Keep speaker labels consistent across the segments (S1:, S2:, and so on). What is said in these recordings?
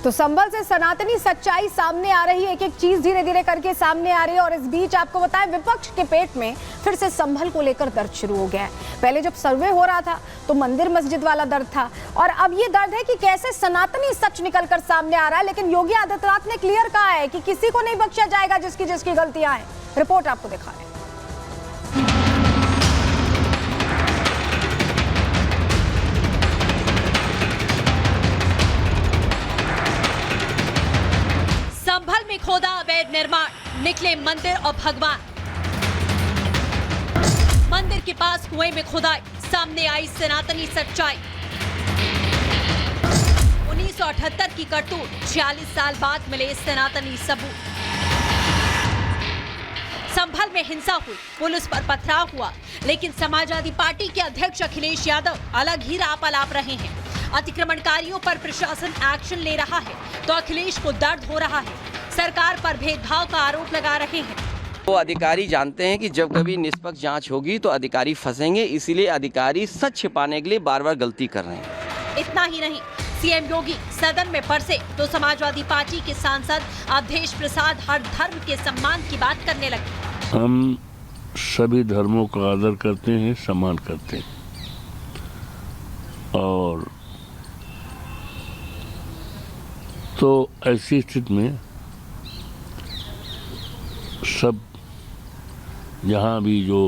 S1: तो संभल से सनातनी सच्चाई सामने आ रही है, एक एक चीज धीरे धीरे करके सामने आ रही है। और इस बीच आपको बताएं, विपक्ष के पेट में फिर से संभल को लेकर दर्द शुरू हो गया है। पहले जब सर्वे हो रहा था तो मंदिर मस्जिद वाला दर्द था, और अब ये दर्द है कि कैसे सनातनी सच निकलकर सामने आ रहा है। लेकिन योगी आदित्यनाथ ने क्लियर कहा है कि किसी को नहीं बख्शा जाएगा जिसकी जिसकी गलतियां हैं। रिपोर्ट आपको दिखा रहे हैं।
S2: संभल में खोदा अवैध निर्माण, निकले मंदिर और भगवान। मंदिर के पास कुएं में खुदाई, सामने आई सनातनी सच्चाई। 1978 की करतूत, 46 साल बाद मिले सनातनी सबूत। संभल में हिंसा हुई, पुलिस पर पथराव हुआ, लेकिन समाजवादी पार्टी के अध्यक्ष अखिलेश यादव अलग ही राह अलाप रहे हैं। अतिक्रमणकारियों पर प्रशासन एक्शन ले रहा है तो अखिलेश को दर्द हो रहा है। सरकार पर भेदभाव का आरोप लगा रहे हैं।
S3: वो अधिकारी जानते हैं कि जब कभी निष्पक्ष जांच होगी तो अधिकारी फंसेंगे, इसीलिए अधिकारी सच छिपाने के लिए बार बार गलती कर रहे हैं।
S2: इतना ही नहीं, सीएम योगी सदन में परसे तो समाजवादी पार्टी के सांसद अवधेश प्रसाद हर धर्म के सम्मान की बात करने लगे।
S4: हम सभी धर्मों का आदर करते हैं, सम्मान करते हैं, और तो ऐसी स्थिति में सब यहाँ भी जो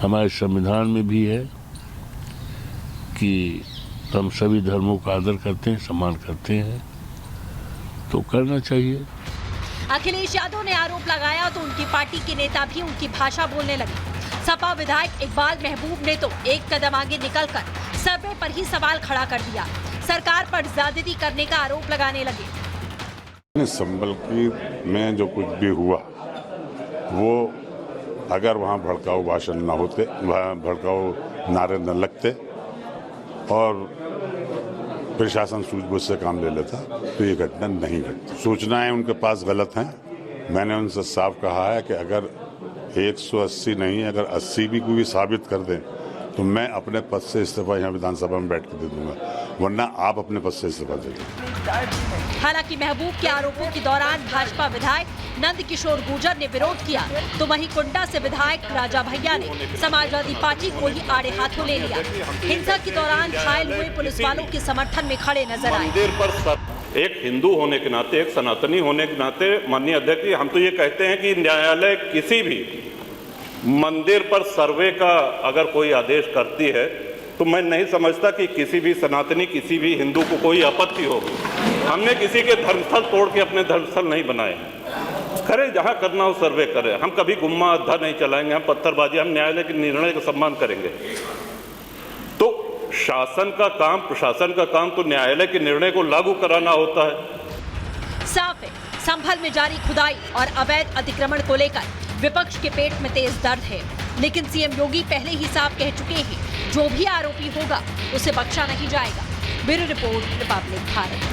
S4: हमारे संविधान में भी है कि हम सभी धर्मों का आदर करते हैं, सम्मान करते हैं, तो करना चाहिए।
S2: अखिलेश यादव ने आरोप लगाया तो उनकी पार्टी के नेता भी उनकी भाषा बोलने लगे। सपा विधायक इकबाल महबूब ने तो एक कदम आगे निकलकर सर्वे पर ही सवाल खड़ा कर दिया। सरकार पर ज्यादती करने का आरोप लगाने लगे।
S5: संभल की में जो कुछ भी हुआ, वो अगर वहाँ भड़काऊ भाषण न होते, वहाँ भड़काऊ नारे न लगते और प्रशासन सूझबूझ से काम ले लेता तो ये घटना नहीं घटती। सूचनाएं उनके पास गलत हैं। मैंने उनसे साफ कहा है कि अगर 180 नहीं, अगर 80 भी कोई साबित कर दें तो मैं अपने पद से इस्तीफा यहाँ विधानसभा में बैठ के दे दूंगा, वरना आप अपने पद से इस्तीफा दे दें।
S2: हालांकि महबूब के आरोपों के दौरान भाजपा विधायक नंद किशोर गुर्जर ने विरोध किया, तो वहीं कुंडा से विधायक राजा भैया ने समाजवादी पार्टी को ही आड़े हाथों ले लिया। हिंसा के दौरान घायल हुए पुलिस वालों के समर्थन में खड़े नजर आए।
S6: एक हिंदू होने के नाते, एक सनातनी होने के नाते, माननीय अध्यक्ष जी, हम तो ये कहते हैं कि न्यायालय किसी भी मंदिर पर सर्वे का अगर कोई आदेश करती है तो मैं नहीं समझता कि किसी भी सनातनी, किसी भी हिंदू को कोई आपत्ति होगी। हमने किसी के धर्मस्थल तोड़ के अपने धर्मस्थल नहीं बनाए। करें जहां करना हो सर्वे करें। हम कभी गुम्मा अद्धा नहीं चलाएंगे, हम पत्थरबाजी, हम न्यायालय के निर्णय का सम्मान करेंगे। तो शासन का काम, प्रशासन का काम तो न्यायालय के निर्णय को लागू कराना होता है।
S2: साफ है, संभल में जारी खुदाई और अवैध अतिक्रमण को लेकर विपक्ष के पेट में तेज दर्द है। लेकिन सीएम योगी पहले ही साफ कह चुके हैं, जो भी आरोपी होगा उसे बख्शा नहीं जाएगा। Bureau report, Republic Bharat.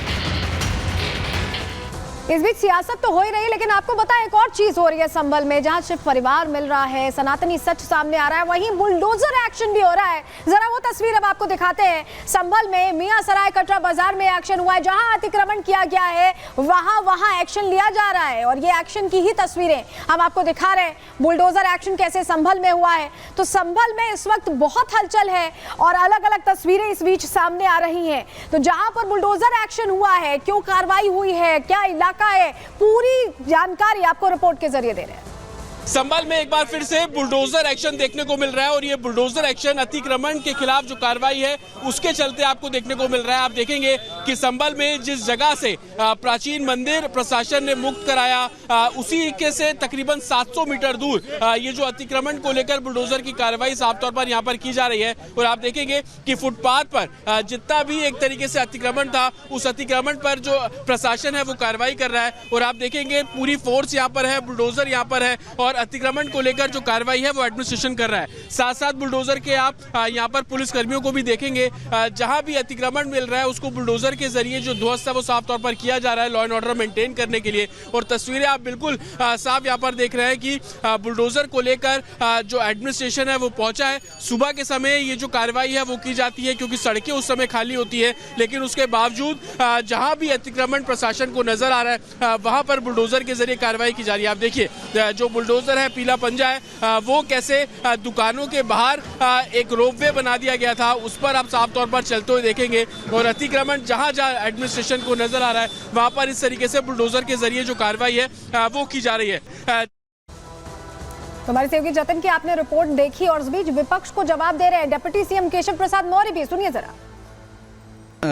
S1: इस बीच सियासत तो हो ही रही है, लेकिन आपको बताएं एक और चीज हो रही है संभल में, जहां सिर्फ परिवार मिल रहा है, सनातनी सच सामने आ रहा है, वहीं बुलडोजर एक्शन भी हो रहा है। जरा वो तस्वीर अब आपको दिखाते हैं। संभल में मियां सराय कटरा बाजार में एक्शन हुआ है। जहां अतिक्रमण किया गया है वहां एक्शन लिया जा रहा है, और ये एक्शन की ही तस्वीरें हम आपको दिखा रहे हैं। बुलडोजर एक्शन कैसे संभल में हुआ है। तो संभल में इस वक्त बहुत हलचल है और अलग अलग तस्वीरें इस बीच सामने आ रही हैं। तो जहां पर बुलडोजर एक्शन हुआ है, क्यों कार्रवाई हुई है, क्या इलाका है, पूरी जानकारी आपको रिपोर्ट के जरिए दे रहे हैं।
S7: संभल में एक बार फिर से बुलडोजर एक्शन देखने को मिल रहा है, और ये बुलडोजर एक्शन अतिक्रमण के खिलाफ जो कार्रवाई है उसके चलते आपको देखने को मिल रहा है। आप देखेंगे कि संभल में जिस जगह से प्राचीन मंदिर प्रशासन ने मुक्त कराया, उसी के से तकरीबन 700 मीटर दूर ये जो अतिक्रमण को लेकर बुलडोजर की कार्रवाई साफ तौर पर यहाँ पर की जा रही है। और आप देखेंगे कि फुटपाथ पर जितना भी एक तरीके से अतिक्रमण था, उस अतिक्रमण पर जो प्रशासन है वो कार्रवाई कर रहा है। और आप देखेंगे पूरी फोर्स यहाँ पर है, बुलडोजर यहाँ पर है, और और अतिक्रमण को लेकर जो कार्रवाई है वो एडमिनिस्ट्रेशन कर रहा है। साथ साथ बुलडोजर के आप यहाँ पर पुलिस कर्मियों को भी देखेंगे, जहां भी अतिक्रमण मिल रहा है उसको बुलडोजर के जरिए जो ध्वस्त है वो साफ तौर पर किया जा रहा है लॉ एंड ऑर्डर मेंटेन करने के लिए। और तस्वीरें आप बिल्कुल साफ यहाँ पर देख रहे हैं कि बुलडोजर को लेकर जो एडमिनिस्ट्रेशन है वो पहुंचा है। सुबह के समय ये जो कार्रवाई है वो की जाती है क्योंकि सड़कें उस समय खाली होती है, लेकिन उसके बावजूद जहां भी अतिक्रमण प्रशासन को नजर आ रहा है वहां पर बुलडोजर के जरिए कार्रवाई की जा रही है। आप देखिए जो बुलडोजर है, पीला पंजा है, वो कैसे दुकानों के बाहर एक रोपवे बना दिया गया था उस पर आप साफ तौर पर चलते हुए देखेंगे। और अतिक्रमण जहां जहां एडमिनिस्ट्रेशन को नजर आ रहा है वहां पर इस तरीके से बुलडोजर के जरिए जो कार्रवाई है वो की जा रही है।
S1: तो हमारे सहयोगी जतन की आपने रिपोर्ट देखी और इस बीच विपक्ष को जवाब दे रहे हैं डिप्टी सीएम केशव प्रसाद मौर्य भी, सुनिए जरा।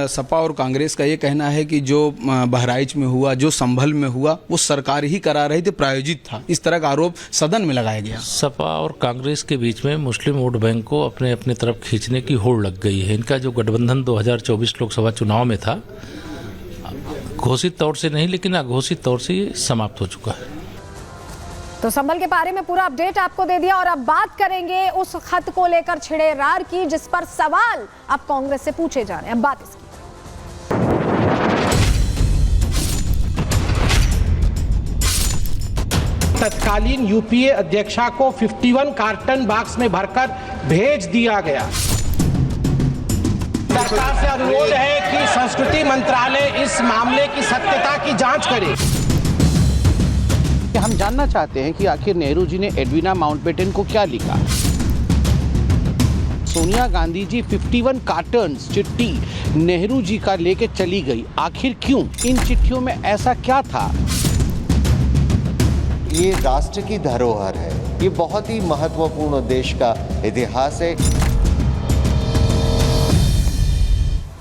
S8: सपा और कांग्रेस का ये कहना है कि जो बहराइच में हुआ, जो संभल में हुआ, वो सरकार ही करा रही थी, प्रायोजित था। इस तरह का आरोप सदन में लगाया गया।
S9: सपा और कांग्रेस के बीच में मुस्लिम वोट बैंक को अपने अपने तरफ खींचने की होड़ लग गई है। इनका जो गठबंधन 2024 लोकसभा चुनाव में था, घोषित तौर से नहीं लेकिन अघोषित तौर से ये समाप्त हो चुका है।
S1: तो संभल के बारे में पूरा अपडेट आपको दे दिया और अब बात करेंगे उस खत को लेकर छिड़े रार की जिस पर सवाल अब कांग्रेस से पूछे जा रहे हैं। अब बात इसकी।
S10: तत्कालीन यूपीए अध्यक्षा को 51 कार्टन बॉक्स में भरकर भेज दिया गया। सरकार से अनुरोध है कि संस्कृति मंत्रालय इस मामले की सत्यता की जांच करे।
S11: हम जानना चाहते हैं कि आखिर नेहरू जी ने एडविना माउंटबेटन को क्या लिखा। सोनिया गांधी जी 51 कार्टन्स चिट्ठी नेहरू जी का लेके चली गई, आखिर क्यों? इन चिट्ठियों में ऐसा क्या था?
S12: ये राष्ट्र की धरोहर है, ये बहुत ही महत्वपूर्ण देश का इतिहास है।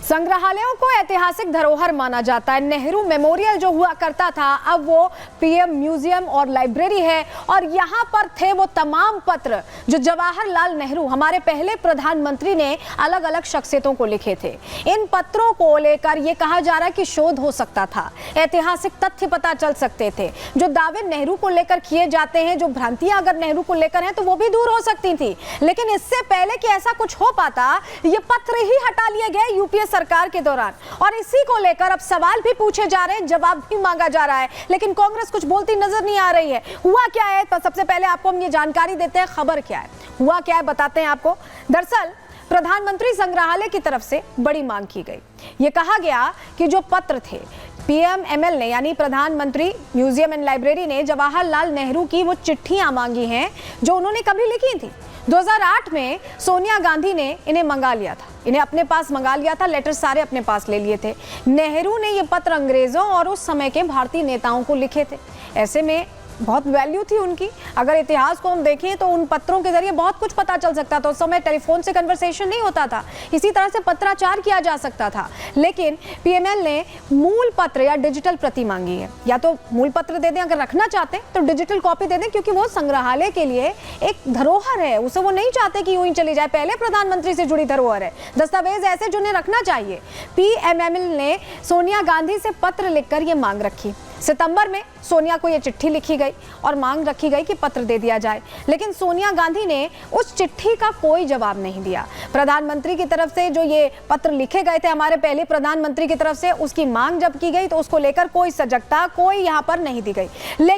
S1: संग्रहालयों को ऐतिहासिक धरोहर माना जाता है। नेहरू मेमोरियल जो हुआ करता था अब वो पीएम म्यूजियम और लाइब्रेरी है और यहाँ पर थे वो तमाम पत्र जो जवाहरलाल नेहरू हमारे पहले प्रधानमंत्री ने अलग अलग शख्सियतों को लिखे थे। इन पत्रों को लेकर ये कहा जा रहा है कि शोध हो सकता था, ऐतिहासिक तथ्य पता चल सकते थे। जो दावे नेहरू को लेकर किए जाते हैं, जो भ्रांतियां अगर नेहरू को लेकर हैं तो वो भी दूर हो सकती थी, लेकिन इससे पहले कि ऐसा कुछ हो पाता ये पत्र ही हटा लिए गए यूपीए सरकार के दौरान और इसी को लेकर अब सवाल भी पूछे जा रहे हैं, जवाब भी मांगा जा रहा है, लेकिन कांग्रेस कुछ बोलती नजर नहीं आ रही है। हुआ क्या है? तो सबसे पहले आपको हम ये जानकारी देते हैं, खबर क्या है, हुआ क्या है बताते हैं आपको। दरअसल प्रधानमंत्री संग्रहालय की तरफ से बड़ी मांग की गई। ये कहा गया कि जो पत्र थे पीएमएमएल ने यानी प्रधानमंत्री म्यूजियम एंड लाइब्रेरी ने जवाहरलाल नेहरू की वो चिट्ठियां मांगी हैं जो उन्होंने कभी लिखी थी। 2008 में सोनिया गांधी ने इन्हें मंगा लिया था, इन्हें अपने पास मंगा लिया था, लेटर सारे अपने पास ले लिए थे। नेहरू ने ये पत्र अंग्रेजों और उस समय के भारतीय नेताओं को लिखे थे। ऐसे में बहुत वैल्यू थी उनकी। अगर इतिहास को हम देखें तो उन पत्रों के जरिए बहुत कुछ पता चल सकता था। उस समय टेलीफोन से कन्वर्सेशन नहीं होता था, इसी तरह से पत्राचार किया जा सकता था। लेकिन पीएमएल ने मूल पत्र या डिजिटल प्रति मांगी है। या तो मूल पत्र दे दें, अगर रखना चाहते हैं तो डिजिटल कॉपी दे दें, क्योंकि वो संग्रहालय के लिए एक धरोहर है, उसे वो नहीं चाहते कि यूं ही चली जाए। पहले प्रधानमंत्री से जुड़ी धरोहर है, दस्तावेज ऐसे जिन्हें रखना चाहिए। पीएमएल ने सोनिया गांधी से पत्र लिखकर ये मांग रखी। सितंबर में सोनिया को यह चिट्ठी लिखी गई और मांग रखी गई कि पत्र दे दिया जाए, लेकिन सोनिया गांधी ने उस चिट्ठी का कोई जवाब नहीं दिया। प्रधानमंत्री की तरफ से जो ये पत्र लिखे गए थे हमारे पहले प्रधानमंत्री की तरफ से, उसकी मांग जब की गई तो उसको लेकर कोई सजगता, कोई यहाँ पर नहीं दी गई। लेकिन